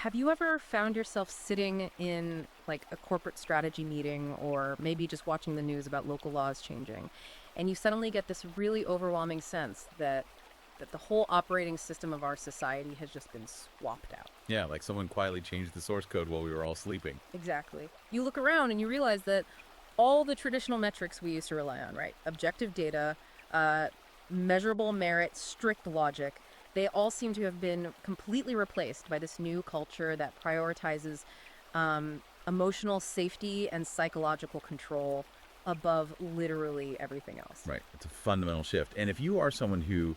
Have you ever found yourself sitting in like a corporate strategy meeting or maybe just watching the news about local laws changing, and you suddenly get this really overwhelming sense that the whole operating system of our society has just been swapped out? Yeah, like someone quietly changed the source code while we were all sleeping. Exactly. You look around and you realize that all the traditional metrics we used to rely on, right? Objective data, uh, measurable merit, strict logic, they all seem to have been completely replaced by this new culture that prioritizes emotional safety and psychological control above literally everything else. Right. It's a fundamental shift. And if you are someone who,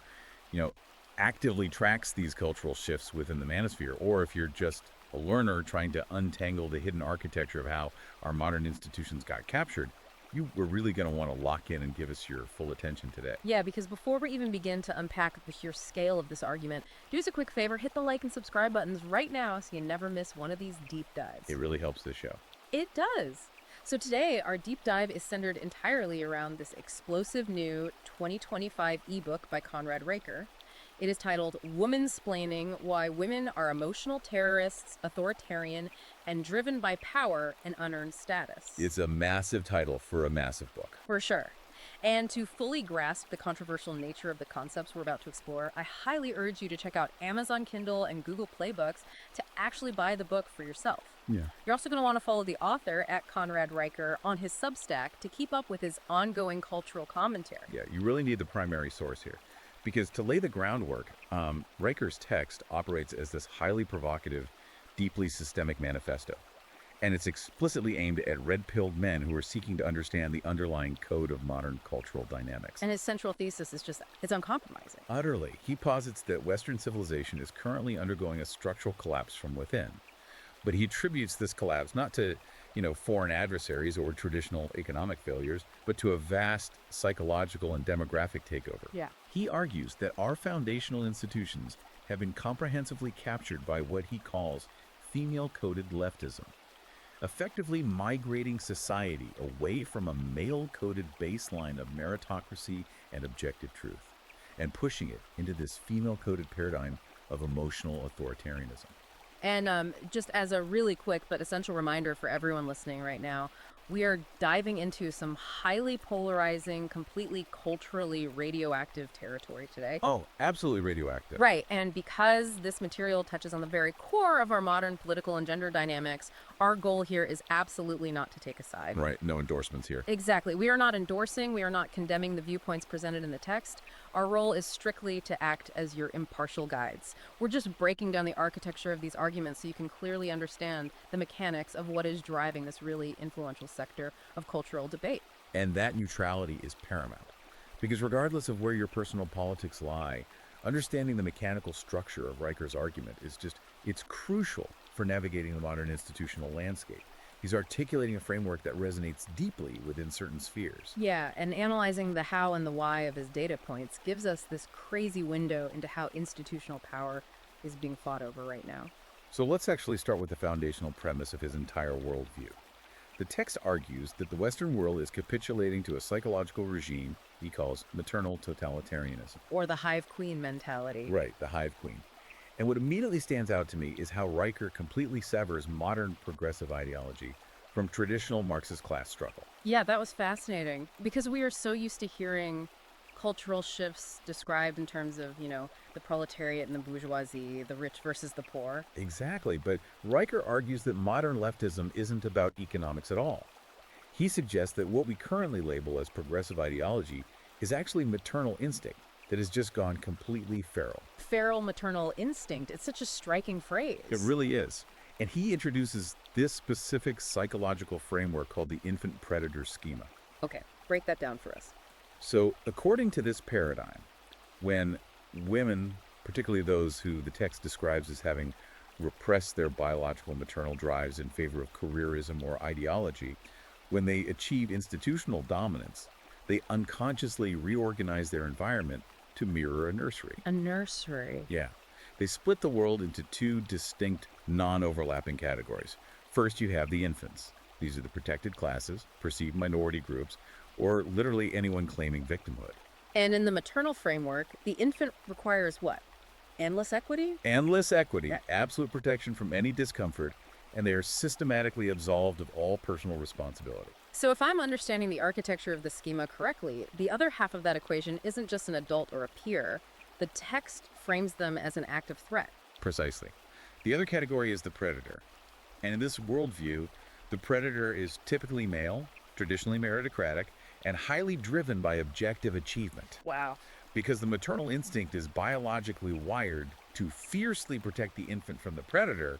you know, actively tracks these cultural shifts within the manosphere, or if you're just a learner trying to untangle the hidden architecture of how our modern institutions got captured, you were really going to want to lock in and give us your full attention today. Yeah, because before we even begin to unpack the sheer scale of this argument, do us a quick favor, hit the like and subscribe buttons right now so you never miss one of these deep dives. It really helps this show. It does. So today, our deep dive is centered entirely around this explosive new 2025 ebook by Conrad Raker. It is titled Womansplaining: Why Women Are Emotional Terrorists, Authoritarian, and Driven by Power and Unearned Status. It's a massive title for a massive book. For sure. And to fully grasp the controversial nature of the concepts we're about to explore, I highly urge you to check out Amazon Kindle and Google Play Books to actually buy the book for yourself. Yeah. You're also going to want to follow the author at Conrad Riker on his Substack to keep up with his ongoing cultural commentary. Yeah, you really need the primary source here. Because to lay the groundwork, Riker's text operates as this highly provocative, deeply systemic manifesto. And it's explicitly aimed at red-pilled men who are seeking to understand the underlying code of modern cultural dynamics. And his central thesis is just, it's uncompromising. Utterly. He posits that Western civilization is currently undergoing a structural collapse from within. But he attributes this collapse not to, foreign adversaries or traditional economic failures, but to a vast psychological and demographic takeover. Yeah. He argues that our foundational institutions have been comprehensively captured by what he calls female-coded leftism, effectively migrating society away from a male-coded baseline of meritocracy and objective truth, and pushing it into this female-coded paradigm of emotional authoritarianism. And just as a really quick but essential reminder for everyone listening right now, we are diving into some highly polarizing, completely culturally radioactive territory today. Oh, absolutely radioactive. Right, and because this material touches on the very core of our modern political and gender dynamics, our goal here is absolutely not to take a side. Right, no endorsements here. Exactly. We are not endorsing, we are not condemning the viewpoints presented in the text. Our role is strictly to act as your impartial guides. We're just breaking down the architecture of these arguments so you can clearly understand the mechanics of what is driving this really influential sector of cultural debate. And that neutrality is paramount. Because regardless of where your personal politics lie, understanding the mechanical structure of Riker's argument it's crucial for navigating the modern institutional landscape. He's articulating a framework that resonates deeply within certain spheres. Yeah, and analyzing the how and the why of his data points gives us this crazy window into how institutional power is being fought over right now. So let's actually start with the foundational premise of his entire worldview. The text argues that the Western world is capitulating to a psychological regime he calls maternal totalitarianism. Or the hive queen mentality. Right, the hive queen. And what immediately stands out to me is how Riker completely severs modern progressive ideology from traditional Marxist class struggle. Yeah, that was fascinating because we are so used to hearing cultural shifts described in terms of, the proletariat and the bourgeoisie, the rich versus the poor. Exactly, but Riker argues that modern leftism isn't about economics at all. He suggests that what we currently label as progressive ideology is actually maternal instinct that has just gone completely feral. Feral maternal instinct. It's such a striking phrase. It really is. And he introduces this specific psychological framework called the infant predator schema. Okay, break that down for us. So, according to this paradigm, when women, particularly those who the text describes as having repressed their biological maternal drives in favor of careerism or ideology, when they achieve institutional dominance, they unconsciously reorganize their environment to mirror a nursery. A nursery. Yeah. They split the world into two distinct, non-overlapping categories. First, you have the infants. These are the protected classes, perceived minority groups, or literally anyone claiming victimhood. And in the maternal framework, the infant requires what? Endless equity? Endless equity, absolute protection from any discomfort, and they are systematically absolved of all personal responsibility. So if I'm understanding the architecture of the schema correctly, the other half of that equation isn't just an adult or a peer. The text frames them as an active threat. Precisely. The other category is the predator. And in this worldview, the predator is typically male, traditionally meritocratic, and highly driven by objective achievement. Wow. Because the maternal instinct is biologically wired to fiercely protect the infant from the predator,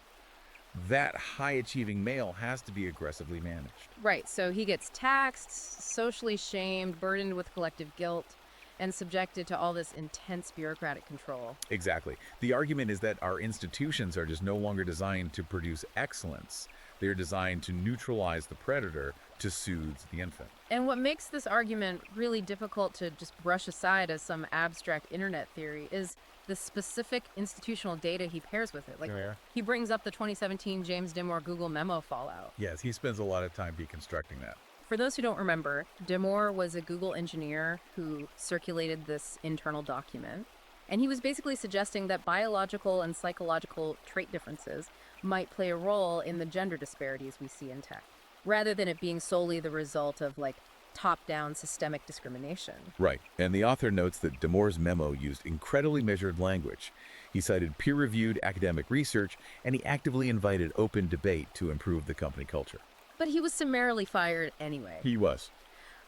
that high-achieving male has to be aggressively managed. Right, so he gets taxed, socially shamed, burdened with collective guilt, and subjected to all this intense bureaucratic control. Exactly. The argument is that our institutions are just no longer designed to produce excellence. They're designed to neutralize the predator to soothe the infant. And what makes this argument really difficult to just brush aside as some abstract internet theory is the specific institutional data he pairs with it. Like, he brings up the 2017 James Dimore Google memo fallout. Yes, he spends a lot of time deconstructing that. For those who don't remember, Dimore was a Google engineer who circulated this internal document. And he was basically suggesting that biological and psychological trait differences might play a role in the gender disparities we see in tech, rather than it being solely the result of, like, top-down systemic discrimination. Right. And the author notes that Dimore's memo used incredibly measured language. He cited peer-reviewed academic research, and he actively invited open debate to improve the company culture. But he was summarily fired anyway. He was.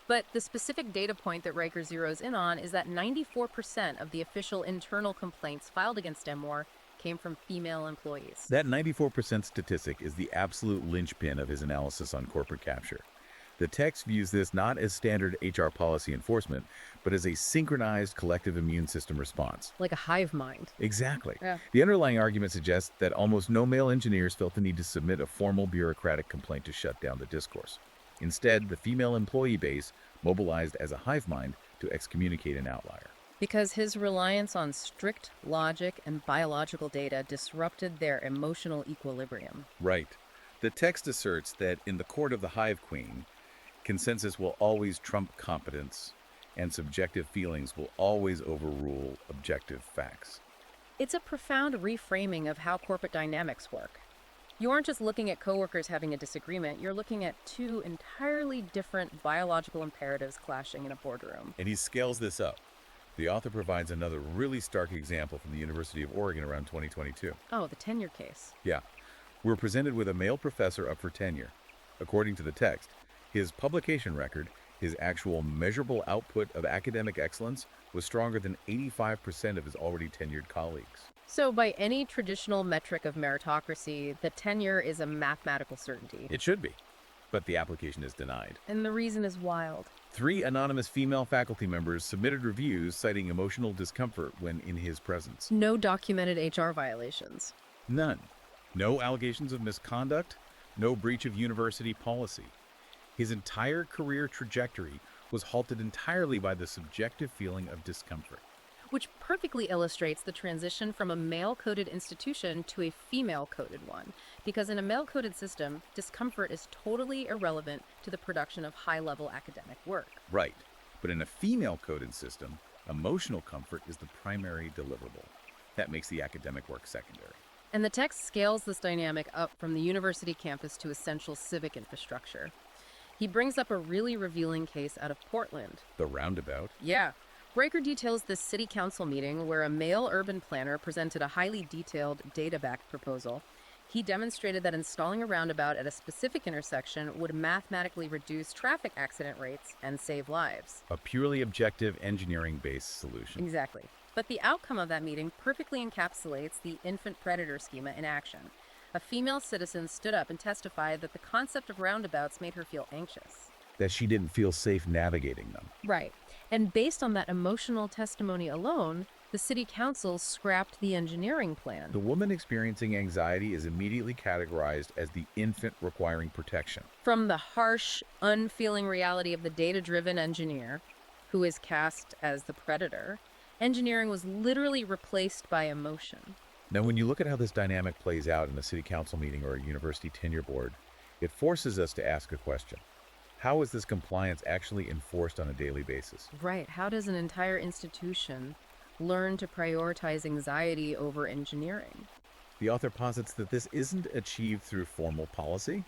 But the specific data point that Riker zeroes in on is that 94% of the official internal complaints filed against Dimore came from female employees. That 94% statistic is the absolute linchpin of his analysis on corporate capture. The text views this not as standard HR policy enforcement, but as a synchronized collective immune system response. Like a hive mind. Exactly. Yeah. The underlying argument suggests that almost no male engineers felt the need to submit a formal bureaucratic complaint to shut down the discourse. Instead, the female employee base mobilized as a hive mind to excommunicate an outlier. Because his reliance on strict logic and biological data disrupted their emotional equilibrium. Right. The text asserts that in the court of the hive queen, consensus will always trump competence, and subjective feelings will always overrule objective facts. It's a profound reframing of how corporate dynamics work. You aren't just looking at coworkers having a disagreement, you're looking at two entirely different biological imperatives clashing in a boardroom. And he scales this up. The author provides another really stark example from the University of Oregon around 2022. Oh, the tenure case. Yeah. We're presented with a male professor up for tenure. According to the text, his publication record, his actual measurable output of academic excellence, was stronger than 85% of his already tenured colleagues. So by any traditional metric of meritocracy, the tenure is a mathematical certainty. It should be, but the application is denied. And the reason is wild. 3 anonymous female faculty members submitted reviews citing emotional discomfort when in his presence. No documented HR violations. None. No allegations of misconduct, no breach of university policy. His entire career trajectory was halted entirely by the subjective feeling of discomfort. Which perfectly illustrates the transition from a male-coded institution to a female-coded one. Because in a male-coded system, discomfort is totally irrelevant to the production of high-level academic work. Right. But in a female-coded system, emotional comfort is the primary deliverable. That makes the academic work secondary. And the text scales this dynamic up from the university campus to essential civic infrastructure. He brings up a really revealing case out of Portland. The roundabout. Yeah. Riker details this city council meeting where a male urban planner presented a highly detailed, data-backed proposal. He demonstrated that installing a roundabout at a specific intersection would mathematically reduce traffic accident rates and save lives. A purely objective, engineering-based solution. Exactly. But the outcome of that meeting perfectly encapsulates the infant predator schema in action. A female citizen stood up and testified that the concept of roundabouts made her feel anxious. That she didn't feel safe navigating them. Right. And based on that emotional testimony alone, the city council scrapped the engineering plan. The woman experiencing anxiety is immediately categorized as the infant requiring protection. From the harsh, unfeeling reality of the data-driven engineer, who is cast as the predator, engineering was literally replaced by emotion. Now, when you look at how this dynamic plays out in a city council meeting or a university tenure board, it forces us to ask a question. How is this compliance actually enforced on a daily basis? Right. How does an entire institution learn to prioritize anxiety over engineering. The author posits that this isn't achieved through formal policy,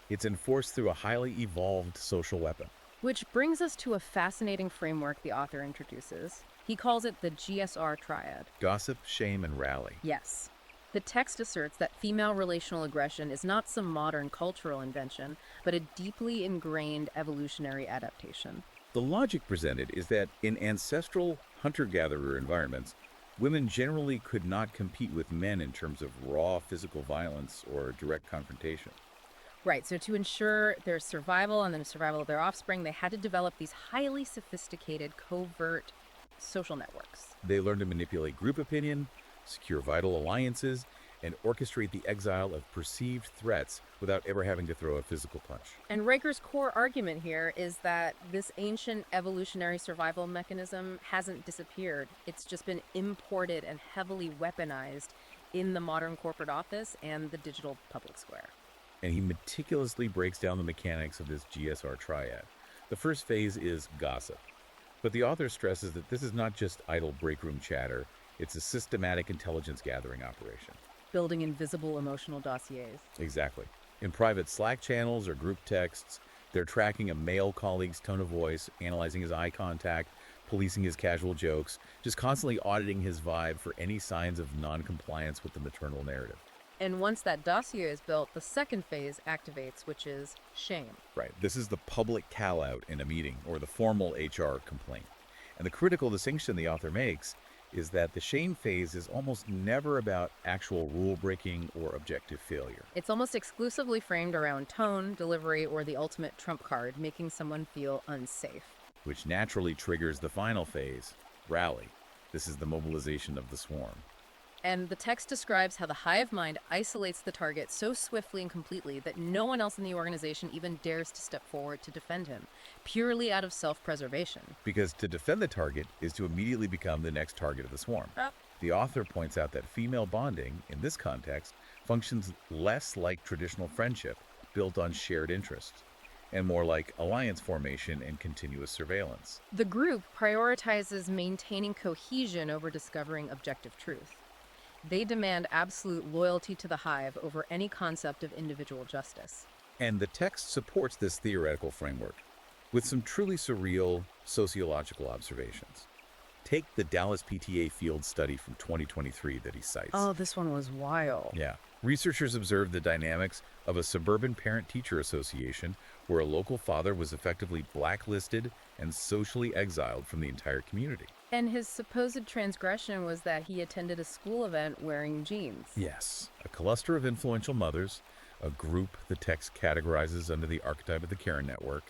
it's enforced through a highly evolved social weapon. Which brings us to a fascinating framework the author introduces. He calls it the GSR triad. Gossip, shame, and rally. Yes. The text asserts that female relational aggression is not some modern cultural invention, but a deeply ingrained evolutionary adaptation. The logic presented is that in ancestral hunter-gatherer environments, women generally could not compete with men in terms of raw physical violence or direct confrontation. Right, so to ensure their survival and the survival of their offspring, they had to develop these highly sophisticated, covert social networks. They learned to manipulate group opinion, secure vital alliances, and orchestrate the exile of perceived threats without ever having to throw a physical punch. And Riker's core argument here is that this ancient evolutionary survival mechanism hasn't disappeared. It's just been imported and heavily weaponized in the modern corporate office and the digital public square. And he meticulously breaks down the mechanics of this GSR triad. The first phase is gossip. But the author stresses that this is not just idle breakroom chatter, it's a systematic intelligence gathering operation. Building invisible emotional dossiers. Exactly. In private Slack channels or group texts, they're tracking a male colleague's tone of voice, analyzing his eye contact, policing his casual jokes, just constantly auditing his vibe for any signs of non-compliance with the maternal narrative. And once that dossier is built, the second phase activates, which is shame. Right. This is the public call-out in a meeting or the formal HR complaint. And the critical distinction the author makes is that the shame phase is almost never about actual rule-breaking or objective failure. It's almost exclusively framed around tone, delivery, or the ultimate trump card, making someone feel unsafe. Which naturally triggers the final phase, rally. This is the mobilization of the swarm. And the text describes how the hive mind isolates the target so swiftly and completely that no one else in the organization even dares to step forward to defend him, purely out of self-preservation. Because to defend the target is to immediately become the next target of the swarm. The author points out that female bonding, in this context, functions less like traditional friendship built on shared interests, and more like alliance formation and continuous surveillance. The group prioritizes maintaining cohesion over discovering objective truth. They demand absolute loyalty to the hive over any concept of individual justice. And the text supports this theoretical framework with some truly surreal sociological observations. Take the Dallas PTA field study from 2023 that he cites. Oh, this one was wild. Yeah. Researchers observed the dynamics of a suburban parent-teacher association where a local father was effectively blacklisted and socially exiled from the entire community. And his supposed transgression was that he attended a school event wearing jeans. Yes. A cluster of influential mothers, a group the text categorizes under the archetype of the Karen network,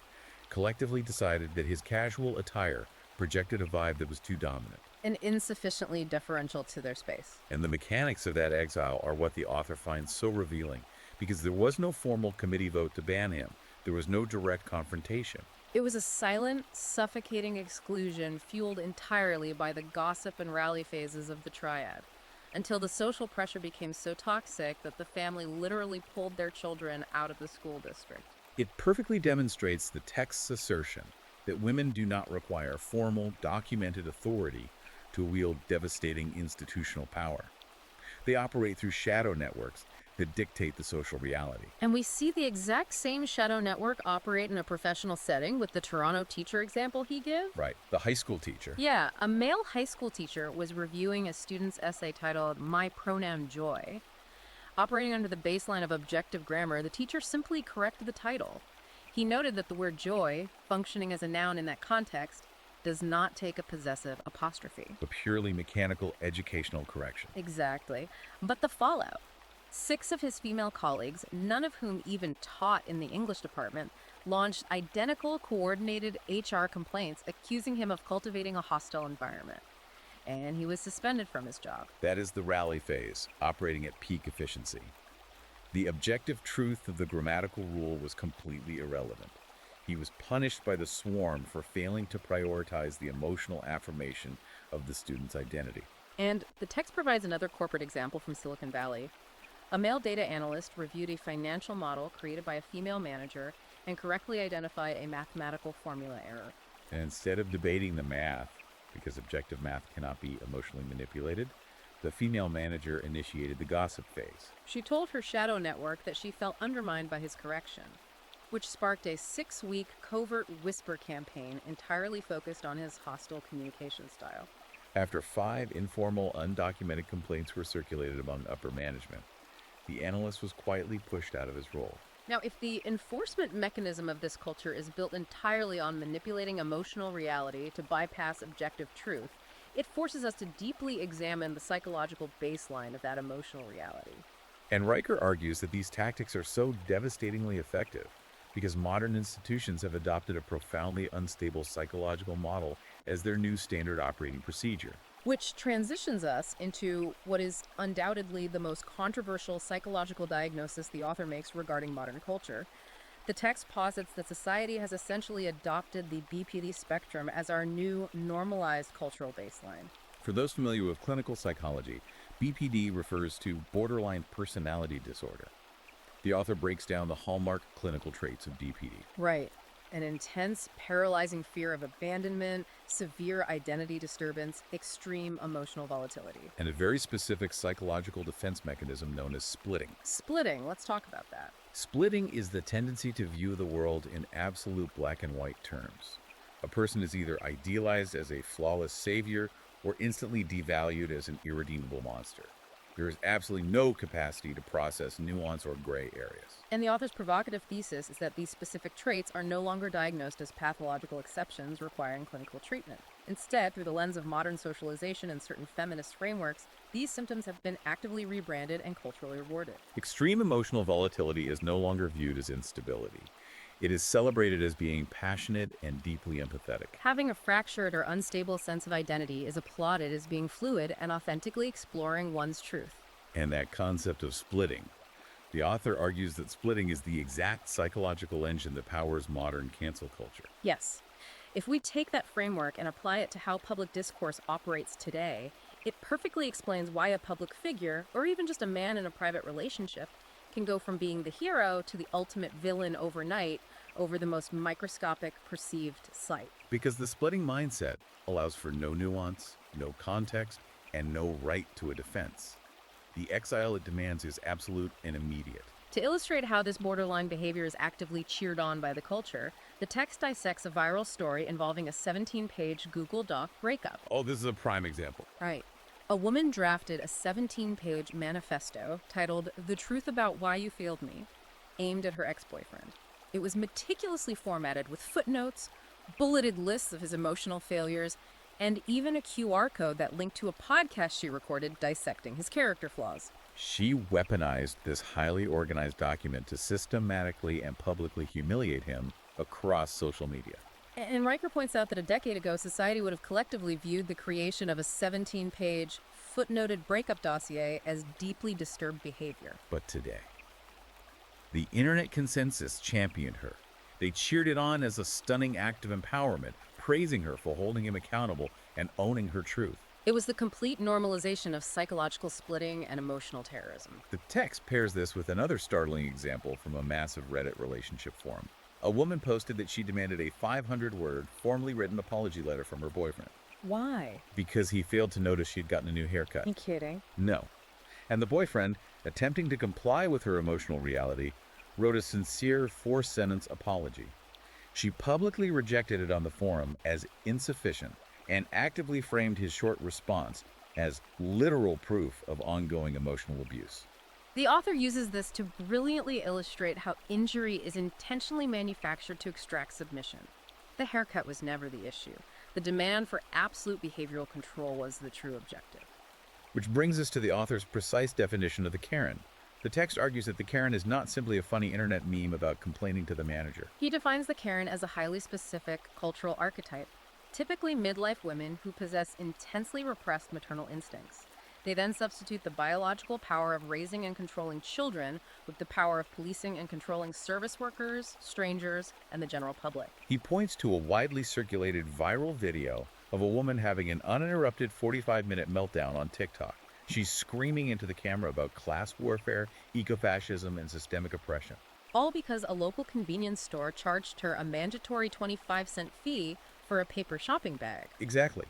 collectively decided that his casual attire projected a vibe that was too dominant. And insufficiently deferential to their space. And the mechanics of that exile are what the author finds so revealing, because there was no formal committee vote to ban him. There was no direct confrontation. It was a silent, suffocating exclusion fueled entirely by the gossip and rally phases of the triad, until the social pressure became so toxic that the family literally pulled their children out of the school district. It perfectly demonstrates the text's assertion that women do not require formal, documented authority to wield devastating institutional power. They operate through shadow networks that dictate the social reality. And we see the exact same shadow network operate in a professional setting with the Toronto teacher example he gives. Right, the high school teacher. Yeah, a male high school teacher was reviewing a student's essay titled My Pronoun Joy. Operating under the baseline of objective grammar, the teacher simply corrected the title. He noted that the word joy, functioning as a noun in that context, does not take a possessive apostrophe. A purely mechanical educational correction. Exactly. But the fallout. 6 of his female colleagues, none of whom even taught in the English department, launched identical coordinated HR complaints accusing him of cultivating a hostile environment. And he was suspended from his job. That is the rally phase, operating at peak efficiency. The objective truth of the grammatical rule was completely irrelevant. He was punished by the swarm for failing to prioritize the emotional affirmation of the student's identity. And the text provides another corporate example from Silicon Valley. A male data analyst reviewed a financial model created by a female manager and correctly identified a mathematical formula error. And instead of debating the math, because objective math cannot be emotionally manipulated, the female manager initiated the gossip phase. She told her shadow network that she felt undermined by his correction, which sparked a 6-week covert whisper campaign entirely focused on his hostile communication style. After 5 informal, undocumented complaints were circulated among upper management, the analyst was quietly pushed out of his role. Now, if the enforcement mechanism of this culture is built entirely on manipulating emotional reality to bypass objective truth, it forces us to deeply examine the psychological baseline of that emotional reality. And Riker argues that these tactics are so devastatingly effective because modern institutions have adopted a profoundly unstable psychological model as their new standard operating procedure. Which transitions us into what is undoubtedly the most controversial psychological diagnosis the author makes regarding modern culture. The text posits that society has essentially adopted the BPD spectrum as our new normalized cultural baseline. For those familiar with clinical psychology, BPD refers to borderline personality disorder. The author breaks down the hallmark clinical traits of DPD. Right. An intense, paralyzing fear of abandonment, severe identity disturbance, extreme emotional volatility. And a very specific psychological defense mechanism known as splitting. Splitting, let's talk about that. Splitting is the tendency to view the world in absolute black and white terms. A person is either idealized as a flawless savior or instantly devalued as an irredeemable monster. There is absolutely no capacity to process nuance or gray areas. And the author's provocative thesis is that these specific traits are no longer diagnosed as pathological exceptions requiring clinical treatment. Instead, through the lens of modern socialization and certain feminist frameworks, these symptoms have been actively rebranded and culturally rewarded. Extreme emotional volatility is no longer viewed as instability. It is celebrated as being passionate and deeply empathetic. Having a fractured or unstable sense of identity is applauded as being fluid and authentically exploring one's truth. And that concept of splitting. The author argues that splitting is the exact psychological engine that powers modern cancel culture. Yes. If we take that framework and apply it to how public discourse operates today, it perfectly explains why a public figure, or even just a man in a private relationship, can go from being the hero to the ultimate villain overnight over the most microscopic perceived slight. Because the splitting mindset allows for no nuance, no context, and no right to a defense. The exile it demands is absolute and immediate. To illustrate how this borderline behavior is actively cheered on by the culture, the text dissects a viral story involving a 17-page Google Doc breakup. Oh, this is a prime example. Right. A woman drafted a 17-page manifesto titled "The Truth About Why You Failed Me," aimed at her ex-boyfriend. It was meticulously formatted with footnotes, bulleted lists of his emotional failures, and even a QR code that linked to a podcast she recorded dissecting his character flaws. She weaponized this highly organized document to systematically and publicly humiliate him across social media. And Riker points out that a decade ago, society would have collectively viewed the creation of a 17-page, footnoted breakup dossier as deeply disturbed behavior. But today, the internet consensus championed her. They cheered it on as a stunning act of empowerment, praising her for holding him accountable and owning her truth. It was the complete normalization of psychological splitting and emotional terrorism. The text pairs this with another startling example from a massive Reddit relationship forum. A woman posted that she demanded a 500-word, formally written apology letter from her boyfriend. Why? Because he failed to notice she'd gotten a new haircut. You kidding? No. And the boyfriend, attempting to comply with her emotional reality, wrote a sincere 4-sentence apology. She publicly rejected it on the forum as insufficient and actively framed his short response as literal proof of ongoing emotional abuse. The author uses this to brilliantly illustrate how injury is intentionally manufactured to extract submission. The haircut was never the issue. The demand for absolute behavioral control was the true objective. Which brings us to the author's precise definition of the Karen. The text argues that the Karen is not simply a funny internet meme about complaining to the manager. He defines the Karen as a highly specific cultural archetype, typically midlife women who possess intensely repressed maternal instincts. They then substitute the biological power of raising and controlling children with the power of policing and controlling service workers, strangers, and the general public. He points to a widely circulated viral video of a woman having an uninterrupted 45-minute meltdown on TikTok. She's screaming into the camera about class warfare, ecofascism, and systemic oppression. All because a local convenience store charged her a mandatory 25-cent fee for a paper shopping bag. Exactly.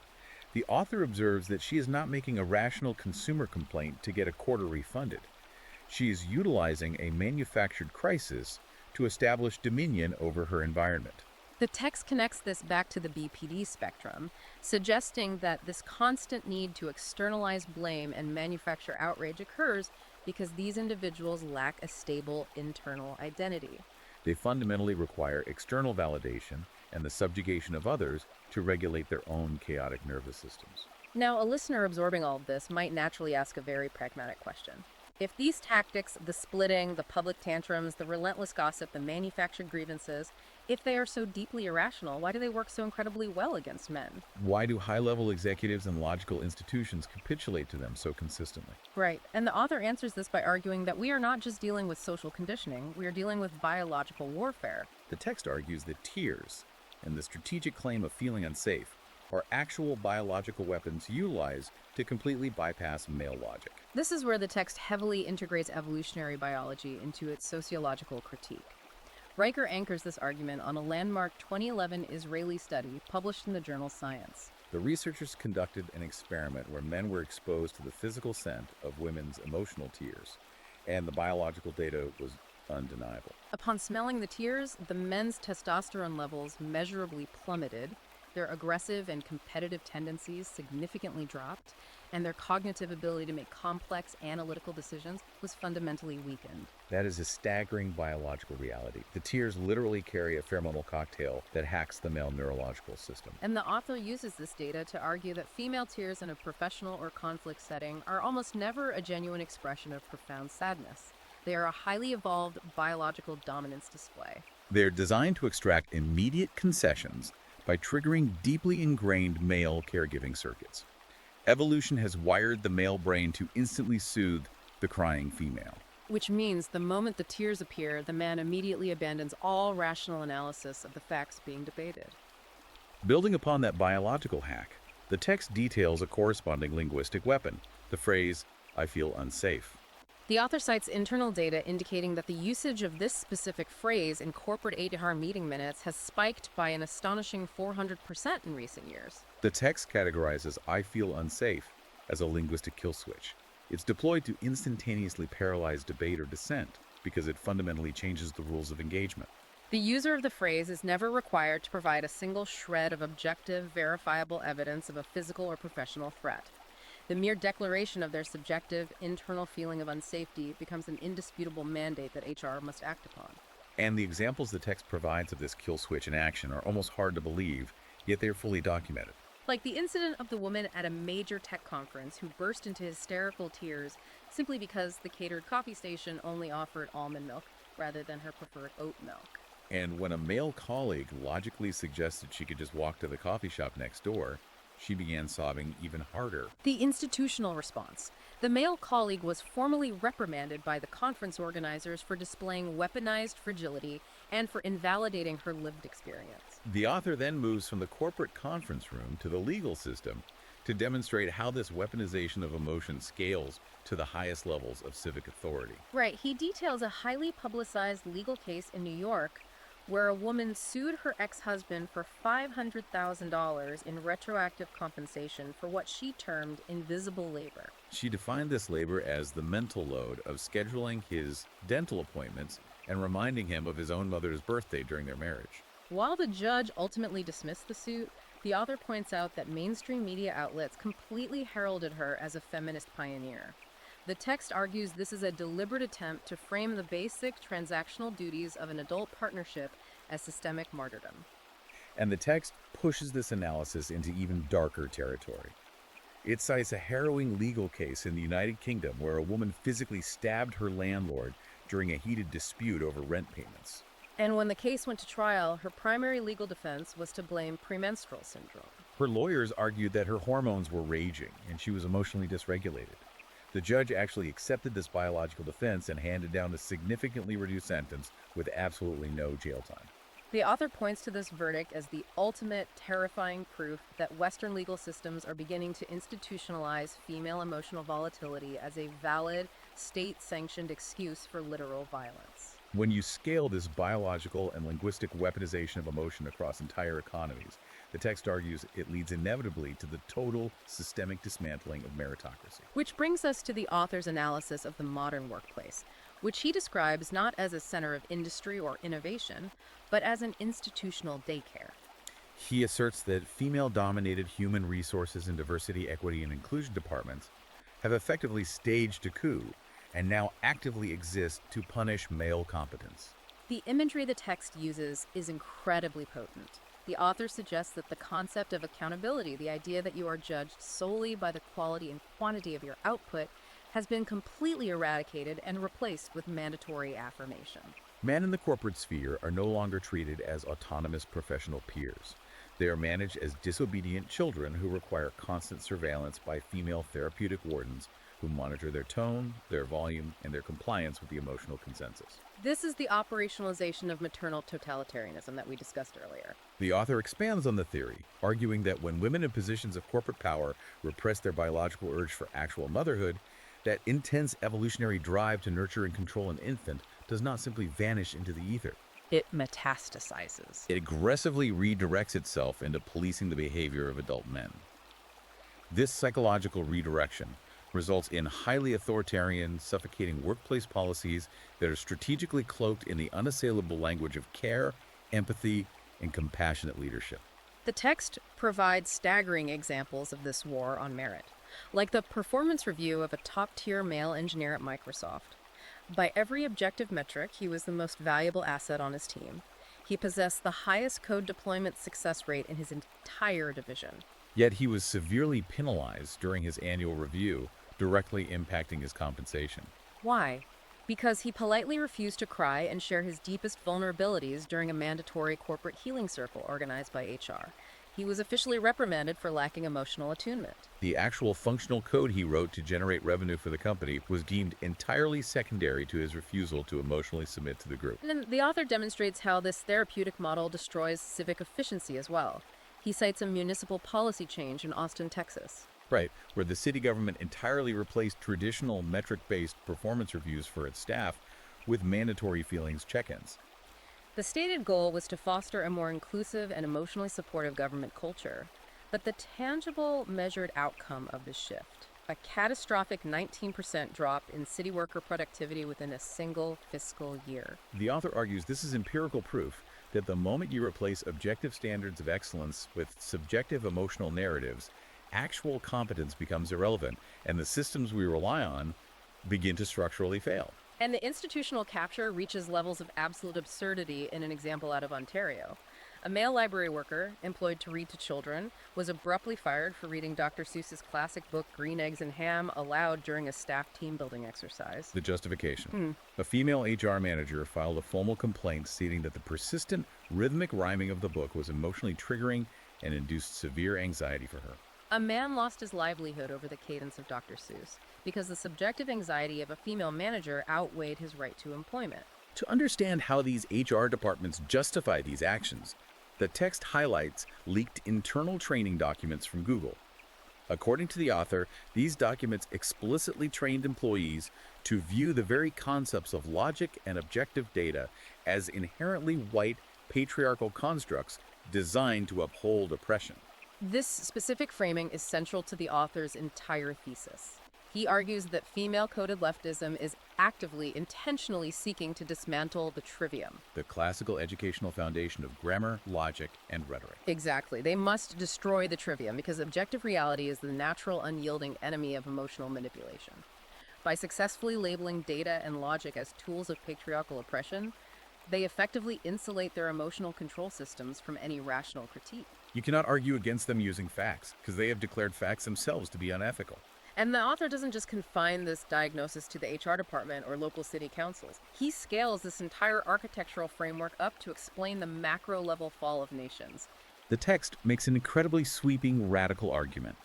The author observes that she is not making a rational consumer complaint to get a quarter refunded. She is utilizing a manufactured crisis to establish dominion over her environment. The text connects this back to the BPD spectrum, suggesting that this constant need to externalize blame and manufacture outrage occurs because these individuals lack a stable internal identity. They fundamentally require external validation and the subjugation of others to regulate their own chaotic nervous systems. Now, a listener absorbing all of this might naturally ask a very pragmatic question. If these tactics, the splitting, the public tantrums, the relentless gossip, the manufactured grievances, if they are so deeply irrational, why do they work so incredibly well against men? Why do high-level executives and logical institutions capitulate to them so consistently? Right, and the author answers this by arguing that we are not just dealing with social conditioning, we are dealing with biological warfare. The text argues that tears and the strategic claim of feeling unsafe are actual biological weapons utilized to completely bypass male logic. This is where the text heavily integrates evolutionary biology into its sociological critique. Riker anchors this argument on a landmark 2011 Israeli study published in the journal Science. The researchers conducted an experiment where men were exposed to the physical scent of women's emotional tears, and the biological data was undeniable. Upon smelling the tears, the men's testosterone levels measurably plummeted, their aggressive and competitive tendencies significantly dropped, and their cognitive ability to make complex analytical decisions was fundamentally weakened. That is a staggering biological reality. The tears literally carry a pheromonal cocktail that hacks the male neurological system. And the author uses this data to argue that female tears in a professional or conflict setting are almost never a genuine expression of profound sadness. They are a highly evolved biological dominance display. They're designed to extract immediate concessions by triggering deeply ingrained male caregiving circuits. Evolution has wired the male brain to instantly soothe the crying female. Which means the moment the tears appear, the man immediately abandons all rational analysis of the facts being debated. Building upon that biological hack, the text details a corresponding linguistic weapon, the phrase, "I feel unsafe." The author cites internal data indicating that the usage of this specific phrase in corporate HR meeting minutes has spiked by an astonishing 400% in recent years. The text categorizes "I feel unsafe" as a linguistic kill switch. It's deployed to instantaneously paralyze debate or dissent because it fundamentally changes the rules of engagement. The user of the phrase is never required to provide a single shred of objective, verifiable evidence of a physical or professional threat. The mere declaration of their subjective, internal feeling of unsafety becomes an indisputable mandate that HR must act upon. And the examples the text provides of this kill switch in action are almost hard to believe, yet they're fully documented. Like the incident of the woman at a major tech conference who burst into hysterical tears simply because the catered coffee station only offered almond milk rather than her preferred oat milk. And when a male colleague logically suggested she could just walk to the coffee shop next door, she began sobbing even harder. The institutional response. The male colleague was formally reprimanded by the conference organizers for displaying weaponized fragility and for invalidating her lived experience. The author then moves from the corporate conference room to the legal system to demonstrate how this weaponization of emotion scales to the highest levels of civic authority. Right, he details a highly publicized legal case in New York where a woman sued her ex-husband for $500,000 in retroactive compensation for what she termed invisible labor. She defined this labor as the mental load of scheduling his dental appointments and reminding him of his own mother's birthday during their marriage. While the judge ultimately dismissed the suit, the author points out that mainstream media outlets completely heralded her as a feminist pioneer. The text argues this is a deliberate attempt to frame the basic transactional duties of an adult partnership as systemic martyrdom. And the text pushes this analysis into even darker territory. It cites a harrowing legal case in the United Kingdom where a woman physically stabbed her landlord during a heated dispute over rent payments. And when the case went to trial, her primary legal defense was to blame premenstrual syndrome. Her lawyers argued that her hormones were raging and she was emotionally dysregulated. The judge actually accepted this biological defense and handed down a significantly reduced sentence with absolutely no jail time. The author points to this verdict as the ultimate terrifying proof that Western legal systems are beginning to institutionalize female emotional volatility as a valid, state-sanctioned excuse for literal violence. When you scale this biological and linguistic weaponization of emotion across entire economies, The text argues it leads inevitably to the total systemic dismantling of meritocracy. Which brings us to the author's analysis of the modern workplace, which he describes not as a center of industry or innovation, but as an institutional daycare. He asserts that female-dominated human resources and diversity, equity, and inclusion departments have effectively staged a coup and now actively exist to punish male competence. The imagery the text uses is incredibly potent. The author suggests that the concept of accountability, the idea that you are judged solely by the quality and quantity of your output, has been completely eradicated and replaced with mandatory affirmation. Men in the corporate sphere are no longer treated as autonomous professional peers. They are managed as disobedient children who require constant surveillance by female therapeutic wardens who monitor their tone, their volume, and their compliance with the emotional consensus. This is the operationalization of maternal totalitarianism that we discussed earlier. The author expands on the theory, arguing that when women in positions of corporate power repress their biological urge for actual motherhood, that intense evolutionary drive to nurture and control an infant does not simply vanish into the ether. It metastasizes. It aggressively redirects itself into policing the behavior of adult men. This psychological redirection results in highly authoritarian, suffocating workplace policies that are strategically cloaked in the unassailable language of care, empathy, and compassionate leadership. The text provides staggering examples of this war on merit, like the performance review of a top-tier male engineer at Microsoft. By every objective metric, he was the most valuable asset on his team. He possessed the highest code deployment success rate in his entire division. Yet he was severely penalized during his annual review, directly impacting his compensation. Why? Because he politely refused to cry and share his deepest vulnerabilities during a mandatory corporate healing circle organized by HR. He was officially reprimanded for lacking emotional attunement. The actual functional code he wrote to generate revenue for the company was deemed entirely secondary to his refusal to emotionally submit to the group. And then the author demonstrates how this therapeutic model destroys civic efficiency as well. He cites a municipal policy change in Austin, Texas. Right, where the city government entirely replaced traditional metric-based performance reviews for its staff with mandatory feelings check-ins. The stated goal was to foster a more inclusive and emotionally supportive government culture. But the tangible, measured outcome of this shift, a catastrophic 19% drop in city worker productivity within a single fiscal year. The author argues this is empirical proof that the moment you replace objective standards of excellence with subjective emotional narratives, actual competence becomes irrelevant, and the systems we rely on begin to structurally fail. And the institutional capture reaches levels of absolute absurdity in an example out of Ontario. A male library worker, employed to read to children, was abruptly fired for reading Dr. Seuss's classic book Green Eggs and Ham aloud during a staff team-building exercise. The justification. A female HR manager filed a formal complaint stating that the persistent rhythmic rhyming of the book was emotionally triggering and induced severe anxiety for her. A man lost his livelihood over the cadence of Dr. Seuss because the subjective anxiety of a female manager outweighed his right to employment. To understand how these HR departments justify these actions, the text highlights leaked internal training documents from Google. According to the author, these documents explicitly trained employees to view the very concepts of logic and objective data as inherently white patriarchal constructs designed to uphold oppression. This specific framing is central to the author's entire thesis. He argues that female-coded leftism is actively, intentionally seeking to dismantle the trivium. The classical educational foundation of grammar, logic, and rhetoric. Exactly. They must destroy the trivium because objective reality is the natural, unyielding enemy of emotional manipulation. By successfully labeling data and logic as tools of patriarchal oppression, they effectively insulate their emotional control systems from any rational critique. You cannot argue against them using facts, because they have declared facts themselves to be unethical. And the author doesn't just confine this diagnosis to the HR department or local city councils. He scales this entire architectural framework up to explain the macro-level fall of nations. The text makes an incredibly sweeping, radical argument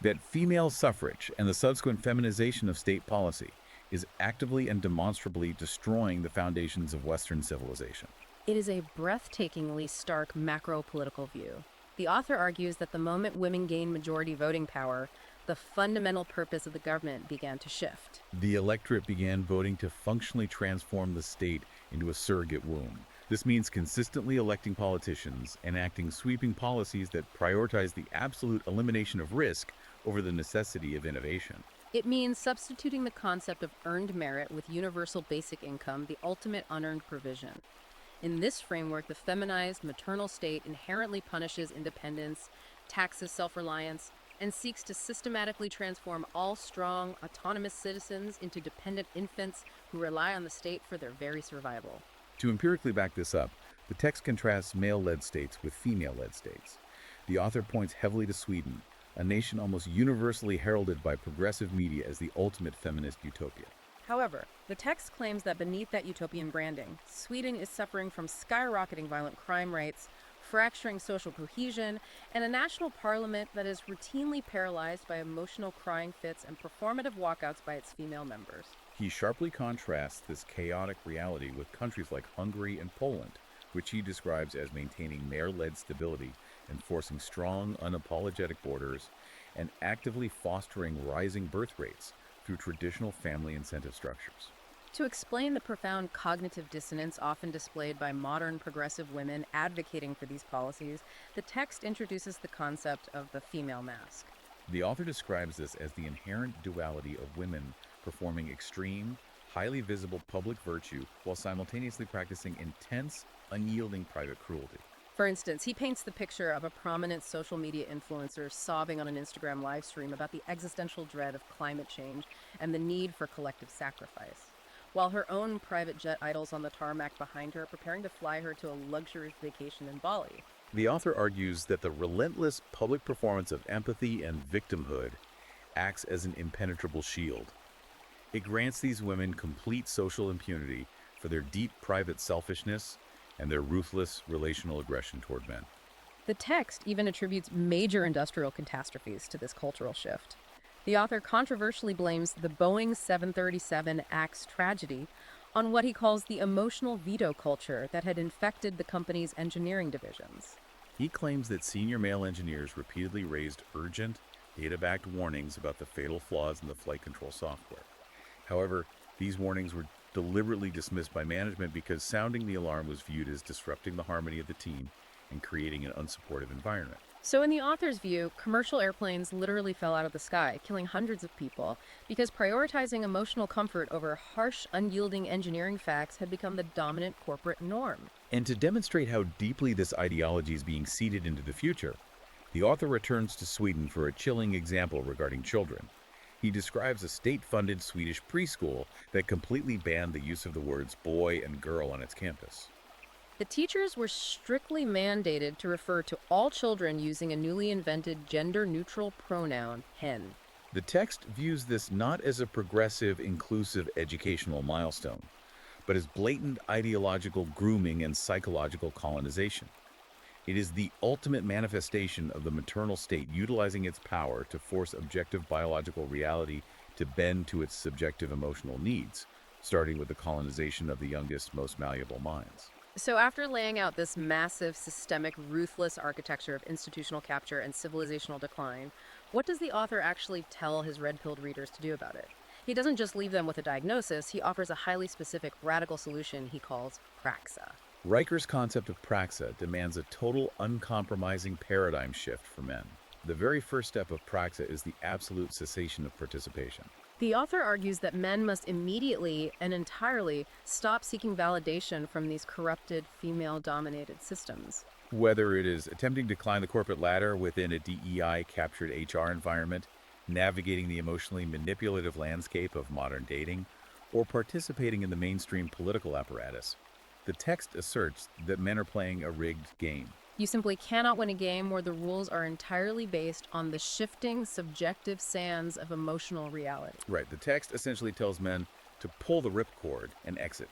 that female suffrage and the subsequent feminization of state policy is actively and demonstrably destroying the foundations of Western civilization. It is a breathtakingly stark macro-political view. The author argues that the moment women gained majority voting power, the fundamental purpose of the government began to shift. The electorate began voting to functionally transform the state into a surrogate womb. This means consistently electing politicians, enacting sweeping policies that prioritize the absolute elimination of risk over the necessity of innovation. It means substituting the concept of earned merit with universal basic income, the ultimate unearned provision. In this framework, the feminized maternal state inherently punishes independence, taxes self-reliance, and seeks to systematically transform all strong, autonomous citizens into dependent infants who rely on the state for their very survival. To empirically back this up, the text contrasts male-led states with female-led states. The author points heavily to Sweden, a nation almost universally heralded by progressive media as the ultimate feminist utopia. However, the text claims that beneath that utopian branding, Sweden is suffering from skyrocketing violent crime rates, fracturing social cohesion, and a national parliament that is routinely paralyzed by emotional crying fits and performative walkouts by its female members. He sharply contrasts this chaotic reality with countries like Hungary and Poland, which he describes as maintaining male-led stability, enforcing strong, unapologetic borders, and actively fostering rising birth rates through traditional family incentive structures. To explain the profound cognitive dissonance often displayed by modern progressive women advocating for these policies, the text introduces the concept of the female mask. The author describes this as the inherent duality of women performing extreme, highly visible public virtue while simultaneously practicing intense, unyielding private cruelty. For instance, he paints the picture of a prominent social media influencer sobbing on an Instagram live stream about the existential dread of climate change and the need for collective sacrifice, while her own private jet idles on the tarmac behind her, preparing to fly her to a luxurious vacation in Bali. The author argues that the relentless public performance of empathy and victimhood acts as an impenetrable shield. It grants these women complete social impunity for their deep private selfishness and their ruthless relational aggression toward men. The text even attributes major industrial catastrophes to this cultural shift. The author controversially blames the Boeing 737 AX tragedy on what he calls the emotional veto culture that had infected the company's engineering divisions. He claims that senior male engineers repeatedly raised urgent, data-backed warnings about the fatal flaws in the flight control software. However, these warnings were deliberately dismissed by management because sounding the alarm was viewed as disrupting the harmony of the team and creating an unsupportive environment. So in the author's view, commercial airplanes literally fell out of the sky, killing hundreds of people, because prioritizing emotional comfort over harsh, unyielding engineering facts had become the dominant corporate norm. And to demonstrate how deeply this ideology is being seeded into the future, the author returns to Sweden for a chilling example regarding children. He describes a state-funded Swedish preschool that completely banned the use of the words boy and girl on its campus. The teachers were strictly mandated to refer to all children using a newly invented gender-neutral pronoun, hen. The text views this not as a progressive, inclusive educational milestone, but as blatant ideological grooming and psychological colonization. It is the ultimate manifestation of the maternal state utilizing its power to force objective biological reality to bend to its subjective emotional needs, starting with the colonization of the youngest, most malleable minds. So after laying out this massive, systemic, ruthless architecture of institutional capture and civilizational decline, what does the author actually tell his red-pilled readers to do about it? He doesn't just leave them with a diagnosis, he offers a highly specific, radical solution he calls praxa. Riker's concept of praxa demands a total, uncompromising paradigm shift for men. The very first step of praxa is the absolute cessation of participation. The author argues that men must immediately and entirely stop seeking validation from these corrupted, female-dominated systems. Whether it is attempting to climb the corporate ladder within a DEI-captured HR environment, navigating the emotionally manipulative landscape of modern dating, or participating in the mainstream political apparatus, the text asserts that men are playing a rigged game. You simply cannot win a game where the rules are entirely based on the shifting, subjective sands of emotional reality. Right, the text essentially tells men to pull the ripcord and exit,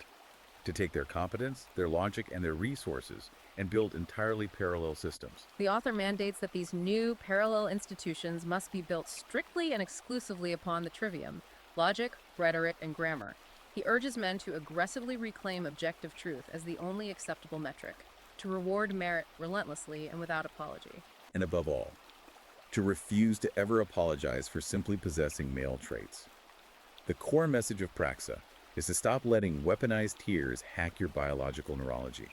to take their competence, their logic, and their resources and build entirely parallel systems. The author mandates that these new parallel institutions must be built strictly and exclusively upon the trivium, logic, rhetoric, and grammar. He urges men to aggressively reclaim objective truth as the only acceptable metric, to reward merit relentlessly and without apology. And above all, to refuse to ever apologize for simply possessing male traits. The core message of praxa is to stop letting weaponized tears hack your biological neurology.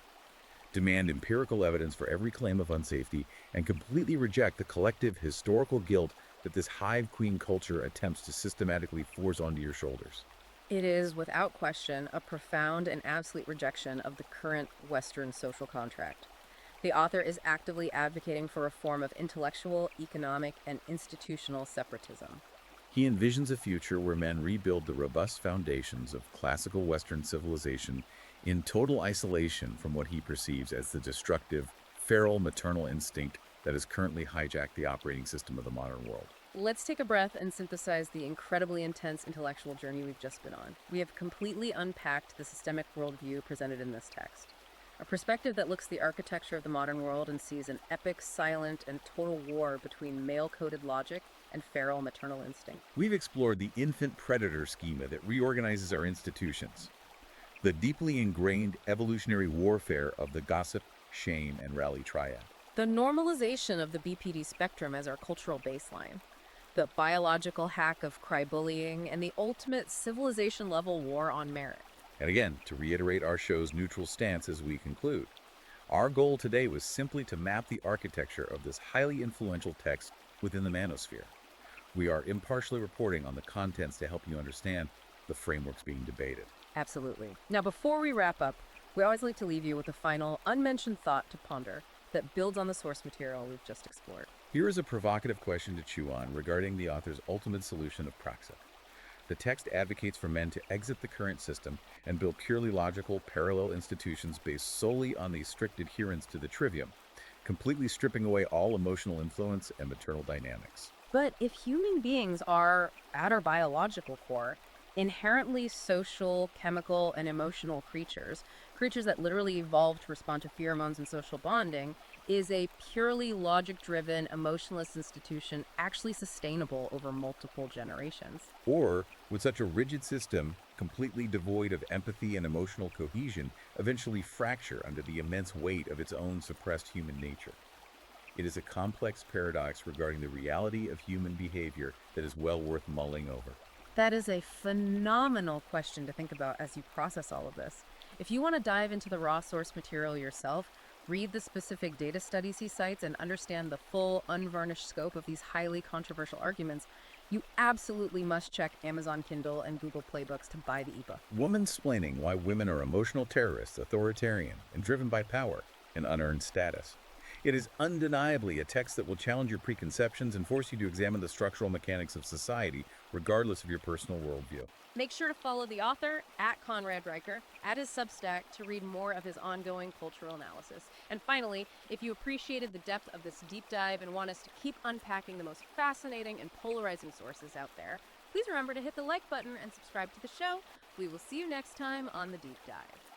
demand empirical evidence for every claim of unsafety, and completely reject the collective historical guilt that this hive queen culture attempts to systematically force onto your shoulders. It is, without question, a profound and absolute rejection of the current Western social contract. The author is actively advocating for a form of intellectual, economic, and institutional separatism. He envisions a future where men rebuild the robust foundations of classical Western civilization in total isolation from what he perceives as the destructive, feral maternal instinct that has currently hijacked the operating system of the modern world. Let's take a breath and synthesize the incredibly intense intellectual journey we've just been on. We have completely unpacked the systemic worldview presented in this text. A perspective that looks at the architecture of the modern world and sees an epic, silent, and total war between male-coded logic and feral maternal instinct. We've explored the infant predator schema that reorganizes our institutions, the deeply ingrained evolutionary warfare of the gossip, shame, and rally triad, The normalization of the BPD spectrum as our cultural baseline, the biological hack of crybullying, and the ultimate civilization-level war on merit. and again, to reiterate our show's neutral stance as we conclude, our goal today was simply to map the architecture of this highly influential text within the manosphere. We are impartially reporting on the contents to help you understand the frameworks being debated. Absolutely. Now, before we wrap up, we always like to leave you with a final, unmentioned thought to ponder that builds on the source material we've just explored. Here is a provocative question to chew on regarding the author's ultimate solution of praxis. The text advocates for men to exit the current system and build purely logical, parallel institutions based solely on the strict adherence to the trivium, completely stripping away all emotional influence and maternal dynamics. But if human beings are, at our biological core, inherently social, chemical, and emotional creatures, creatures that literally evolved to respond to pheromones and social bonding, is a purely logic-driven, emotionless institution actually sustainable over multiple generations? Or would such a rigid system, completely devoid of empathy and emotional cohesion, eventually fracture under the immense weight of its own suppressed human nature? It is a complex paradox regarding the reality of human behavior that is well worth mulling over. That is a phenomenal question to think about as you process all of this. If you want to dive into the raw source material yourself, read the specific data studies he cites, and understand the full, unvarnished scope of these highly controversial arguments, you absolutely must check Amazon Kindle and Google Playbooks to buy the ebook. Womansplaining: Why Women Are Emotional Terrorists, Authoritarian, and Driven by Power and Unearned Status. It is undeniably a text that will challenge your preconceptions and force you to examine the structural mechanics of society, regardless of your personal worldview. Make sure to follow the author at Conrad Riker at his Substack to read more of his ongoing cultural analysis. And finally, if you appreciated the depth of this deep dive and want us to keep unpacking the most fascinating and polarizing sources out there, please remember to hit the like button and subscribe to the show. We will see you next time on The Deep Dive.